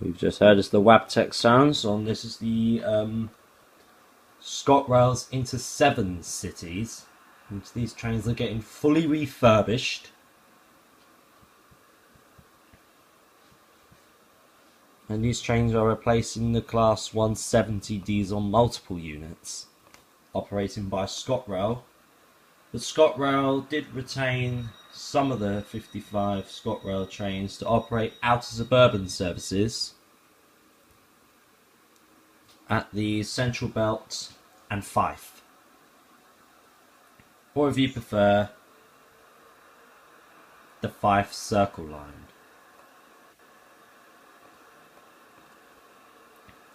We've just heard is the Wabtec sounds on this is the Scotrails into 7 cities. And these trains are getting fully refurbished. And these trains are replacing the Class 170 diesel multiple units operating by Scottrail. The Scottrail did retain some of the 55 Scotrail trains to operate outer suburban services at the Central Belt and Fife, or if you prefer, the Fife Circle Line.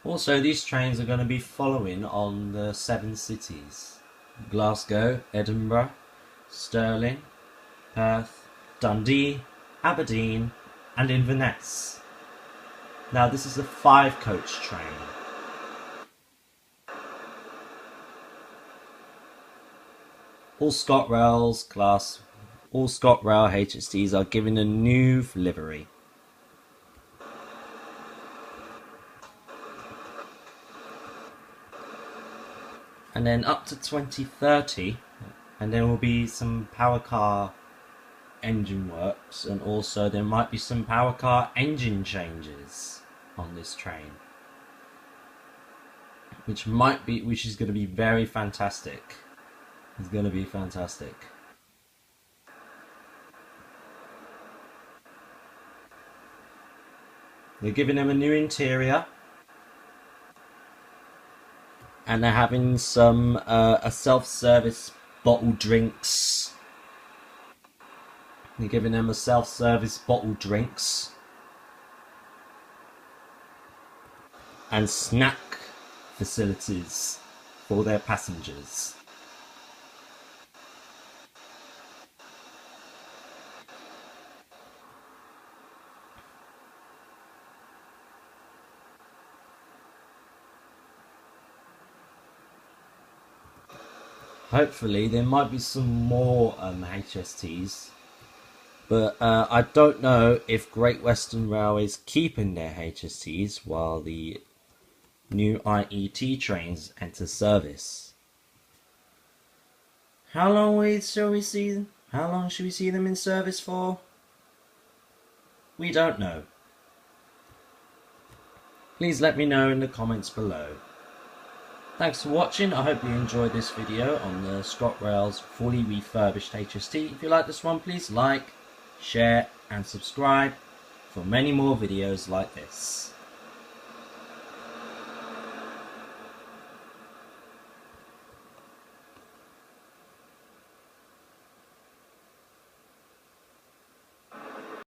Also, these trains are going to be following on the 7 cities: Glasgow, Edinburgh, Stirling, Perth, Dundee, Aberdeen and Inverness. Now this is a 5-coach train. All Scotrail HSTs are given a new livery. And then up to 2030, and there will be some power car engine works, and also there might be some power car engine changes on this train, which is going to be very fantastic. It's going to be fantastic. They're giving them a new interior. And they're having some a self-service bottled drinks. They're giving them a self-service bottled drinks and snack facilities for their passengers. Hopefully there might be some more HSTs, but I don't know if Great Western Railway is keeping their HSTs while the new IET trains enter service. How long should we see them in service for? We don't know. Please let me know in the comments below. Thanks for watching. I hope you enjoyed this video on the Scotrail's fully refurbished HST. If you like this one, please like, share and subscribe for many more videos like this.